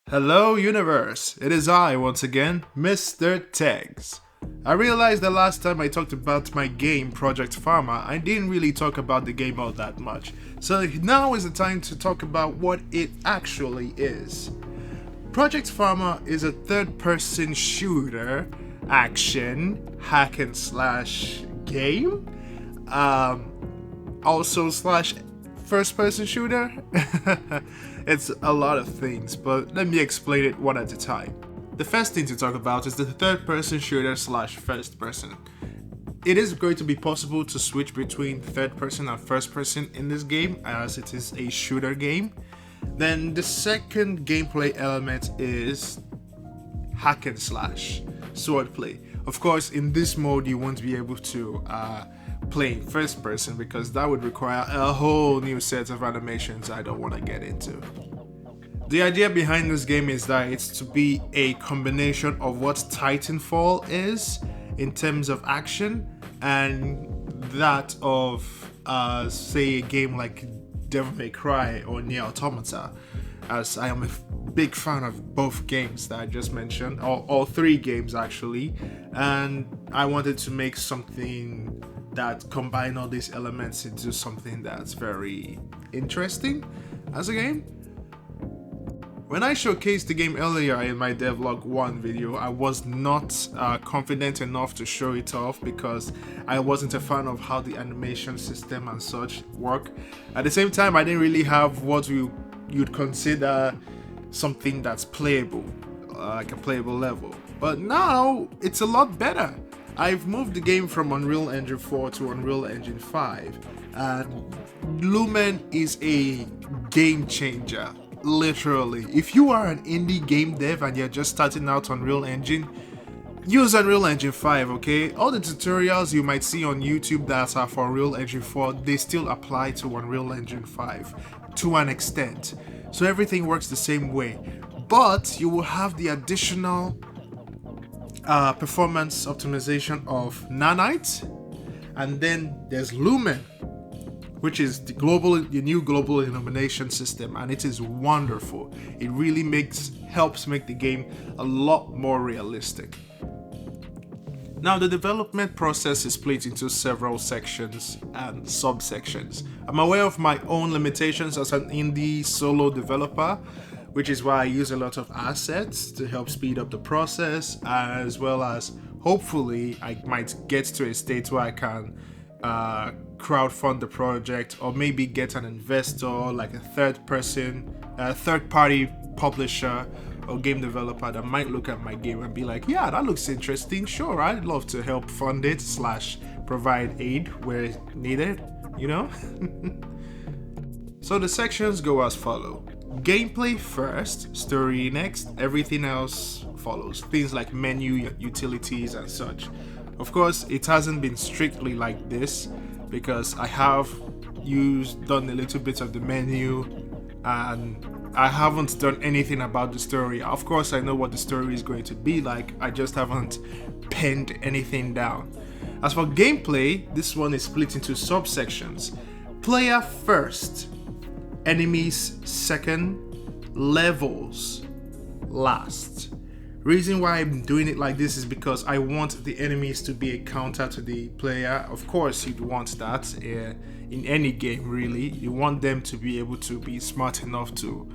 Hello, universe! It is I, once again, Mr. Tegs. I realized the last time I talked about my game, Project Pharma, I didn't really talk about the game all that much. So now is the time to talk about what it actually is. Project Pharma is a third-person shooter, action, hack and slash game, also slash first-person shooter. It's a lot of things, but let me explain it one at a time. The first thing to talk about is the third-person shooter slash first-person. It is going to be possible to switch between third-person and first-person in this game, as it is a shooter game. Then the second gameplay element is hack and slash, swordplay. Of course, in this mode, you won't be able to play in first person because that would require a whole new set of animations I don't want to get into. The idea behind this game is that it's to be a combination of what Titanfall is in terms of action and that of, say, a game like Devil May Cry or Nier Automata, as I am a big fan of both games that I just mentioned, all three games actually, and I wanted to make something that combine all these elements into something that's very interesting as a game. When I showcased the game earlier in my Devlog 1 video, I was not confident enough to show it off because I wasn't a fan of how the animation system and such work. At the same time, I didn't really have what you'd consider something that's playable, like a playable level. But now, it's a lot better. I've moved the game from Unreal Engine 4 to Unreal Engine 5, and Lumen is a game changer. Literally, if you are an indie game dev and you're just starting out on Unreal Engine, use Unreal Engine 5, okay? All the tutorials you might see on YouTube that are for Unreal Engine 4, they still apply to Unreal Engine 5 to an extent. So everything works the same way, but you will have the additional performance optimization of Nanite, and then there's Lumen, which is the new global illumination system, and it is wonderful. It really helps make the game a lot more realistic. Now, the development process is split into several sections and subsections. I'm aware of my own limitations as an indie solo developer, which is why I use a lot of assets to help speed up the process, as well as hopefully I might get to a state where I can crowdfund the project, or maybe get an investor like a third-party publisher or game developer that might look at my game and be like, yeah, that looks interesting, sure, I'd love to help fund it / provide aid where it's needed, you know? So the sections go as follow. Gameplay first, story next, everything else follows. Things like menu, utilities, and such. Of course, it hasn't been strictly like this because I have done a little bit of the menu and I haven't done anything about the story. Of course, I know what the story is going to be like, I just haven't penned anything down. As for gameplay, this one is split into subsections. Player first, enemies second, levels last. Reason why I'm doing it like this is because I want the enemies to be a counter to the player. Of course, you'd want that in any game, really. You want them to be able to be smart enough to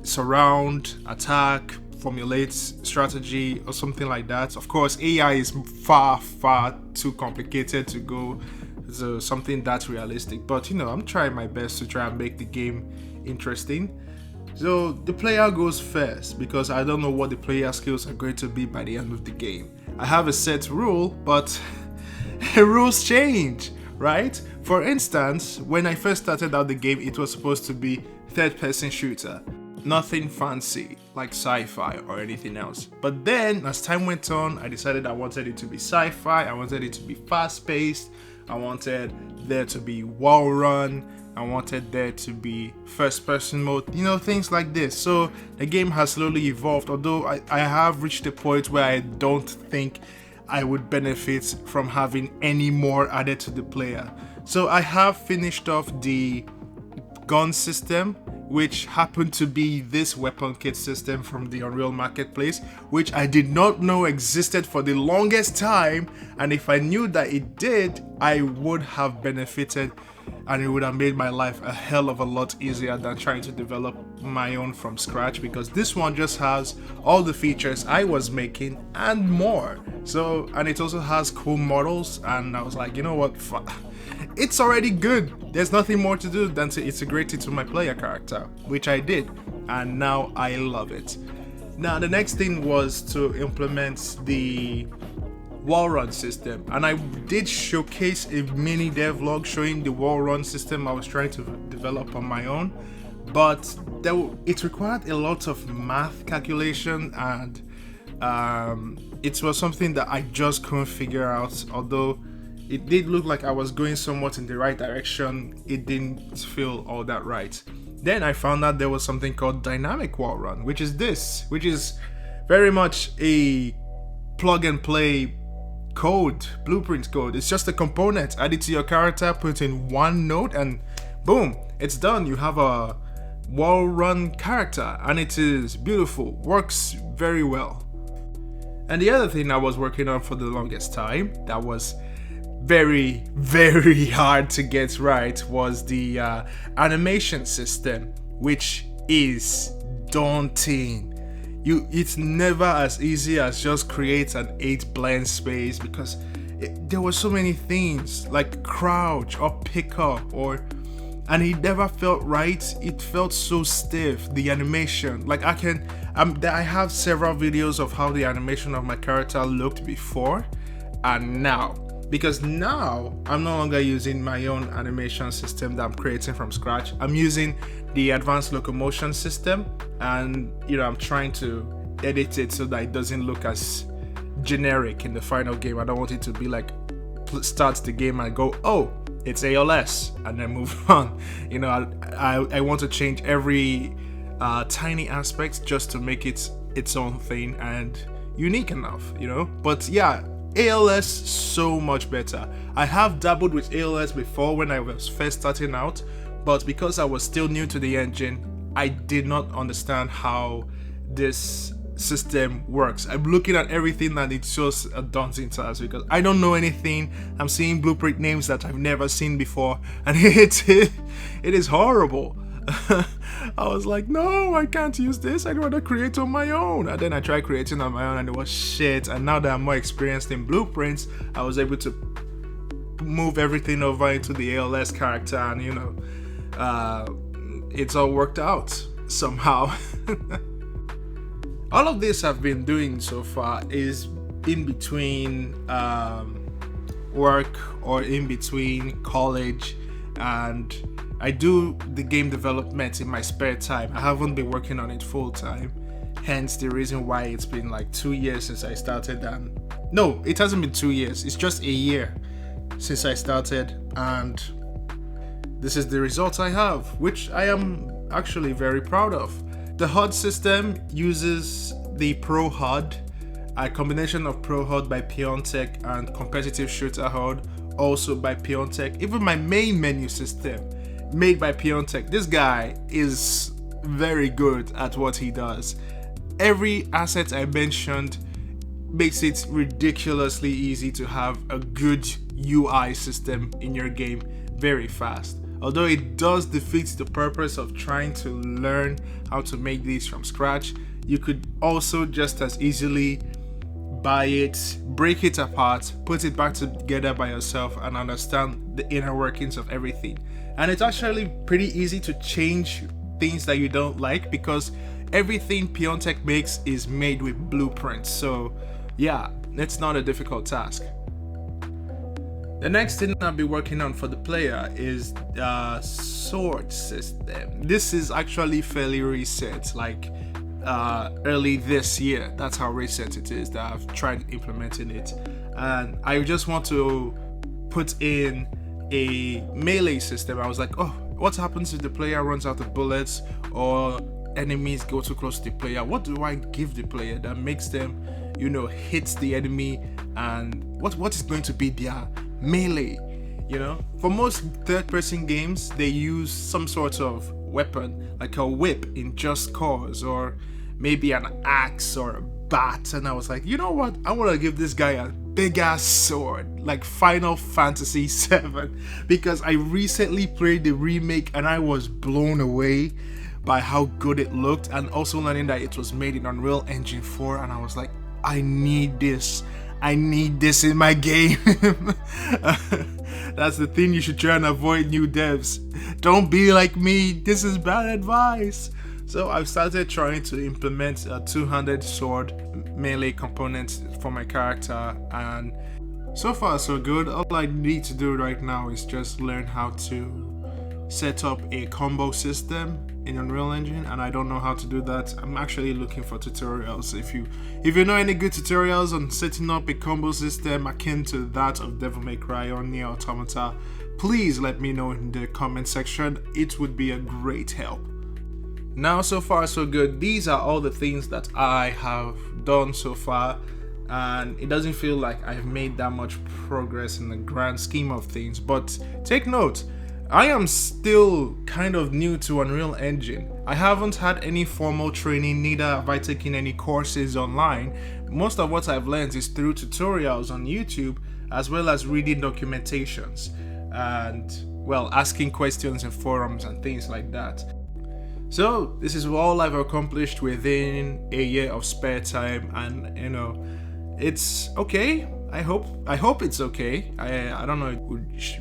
surround, attack, formulate strategy, or something like that. Of course, AI is far too complicated to go to something that's realistic. But I'm trying my best to try and make the game interesting. So the player goes first because I don't know what the player skills are going to be by the end of the game. I have a set rule, but rules change, right? For instance, when I first started out the game, it was supposed to be third-person shooter. Nothing fancy like sci-fi or anything else. But then, as time went on, I decided I wanted it to be sci-fi, I wanted it to be fast-paced, I wanted there to be wall run, I wanted there to be first person mode, things like this. So the game has slowly evolved, although I have reached a point where I don't think I would benefit from having any more added to the player. So I have finished off the gun system which happened to be this weapon kit system from the Unreal Marketplace, which I did not know existed for the longest time, and if I knew that it did, I would have benefited, and it would have made my life a hell of a lot easier than trying to develop my own from scratch, because this one just has all the features I was making and more. So, and it also has cool models, and I was like, you know what, it's already good. There's nothing more to do than to integrate it to my player character, which I did, and now I love it. Now the next thing was to implement the Walrus System, and I did showcase a mini devlog showing the Walrus System I was trying to develop on my own, but it required a lot of math calculation, and it was something that I just couldn't figure out. Although it did look like I was going somewhat in the right direction, it didn't feel all that right. Then I found out there was something called dynamic wall run, which is very much a plug and play code, blueprint code. It's just a component, add it to your character, put in one node, and boom, it's done. You have a wall run character, and it is beautiful, works very well. And the other thing I was working on for the longest time that was very, very hard to get right was the animation system, which is daunting. It's never as easy as just create an 8 blend space, because there were so many things like crouch or pick up, and it never felt right. It felt so stiff, the animation. Like I have several videos of how the animation of my character looked before and now, because now I'm no longer using my own animation system that I'm creating from scratch. I'm using the advanced locomotion system, and I'm trying to edit it so that it doesn't look as generic in the final game. I don't want it to be like start the game and go, oh, it's ALS, and then move on. I want to change every tiny aspect just to make it its own thing and unique enough, But yeah, ALS so much better. I have dabbled with ALS before when I was first starting out, but because I was still new to the engine, I did not understand how this system works. I'm looking at everything and it's just a daunting task because I don't know anything. I'm seeing blueprint names that I've never seen before, and it is horrible. I was like, no, I can't use this. I'd rather create on my own. And then I tried creating on my own and it was shit. And now that I'm more experienced in blueprints, I was able to move everything over into the ALS character, and it's all worked out somehow. All of this I've been doing so far is in between work or in between college, and I do the game development in my spare time. I haven't been working on it full time, hence the reason why it's been like 2 years since I started. And no, it hasn't been 2 years, it's just a year since I started, and this is the result I have, which I am actually very proud of. The HUD system uses the Pro HUD, a combination of Pro HUD by Piontech and competitive shooter HUD also by Piontech. Even my main menu system made by Piontech. This guy is very good at what he does. Every asset I mentioned makes it ridiculously easy to have a good UI system in your game very fast. Although it does defeat the purpose of trying to learn how to make these from scratch, you could also just as easily buy it, break it apart, put it back together by yourself, and understand the inner workings of everything. And it's actually pretty easy to change things that you don't like, because everything Piontech makes is made with blueprints. So yeah, it's not a difficult task. The next thing I'll be working on for the player is the sword system. This is actually fairly recent, like early this year. That's how recent it is that I've tried implementing it. And I just want to put in a melee system. I was like, oh, what happens if the player runs out of bullets or enemies go too close to the player? What do I give the player that makes them, hit the enemy, and what is going to be their melee? For most third-person games, they use some sort of weapon, like a whip in Just Cause, or maybe an axe or a bat. And I was like, you know what? I want to give this guy a big ass sword, like Final Fantasy VII, because I recently played the remake and I was blown away by how good it looked, and also learning that it was made in Unreal Engine 4, and I was like, I need this in my game. That's the thing, you should try and avoid new devs. Don't be like me, this is bad advice. So I've started trying to implement a two-handed sword melee component for my character, and so far so good. All I need to do right now is just learn how to set up a combo system in Unreal Engine, and I don't know how to do that. I'm actually looking for tutorials. If you know any good tutorials on setting up a combo system akin to that of Devil May Cry or Nier Automata, please let me know in the comment section. It would be a great help. Now, so far so good. These are all the things that I have done so far, and it doesn't feel like I've made that much progress in the grand scheme of things. But take note, I am still kind of new to Unreal Engine. I haven't had any formal training, neither have I taken any courses online. Most of what I've learned is through tutorials on YouTube, as well as reading documentations and, well, asking questions in forums and things like that. So this is all I've accomplished within a year of spare time, and you know, it's okay. I hope it's okay. I don't know,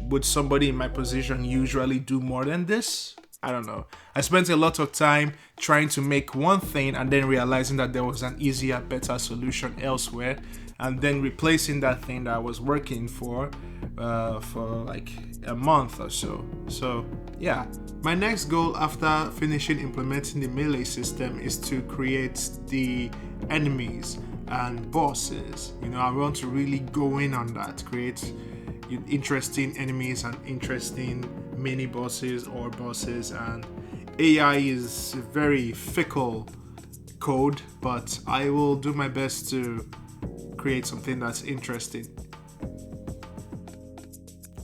would somebody in my position usually do more than this? I don't know. I spent a lot of time trying to make one thing and then realizing that there was an easier, better solution elsewhere, and then replacing that thing that I was working for like a month or so. So yeah, my next goal after finishing implementing the melee system is to create the enemies and bosses. You know, I want to really go in on that, create interesting enemies and interesting mini bosses or bosses. And AI is very fickle code, but I will do my best to create something that's interesting.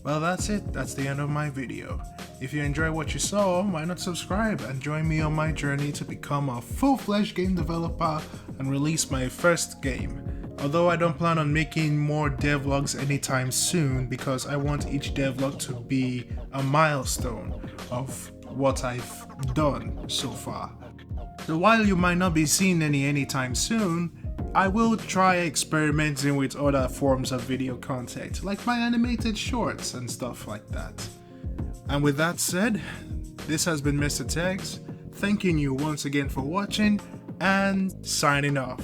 Well, that's it. That's the end of my video. If you enjoyed what you saw, why not subscribe and join me on my journey to become a full-fledged game developer and release my first game. Although I don't plan on making more devlogs anytime soon, because I want each devlog to be a milestone of what I've done so far. So while you might not be seeing any anytime soon, I will try experimenting with other forms of video content, like my animated shorts and stuff like that. And with that said, this has been Mr. Tex, thanking you once again for watching and signing off.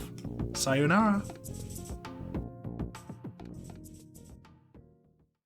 Sayonara.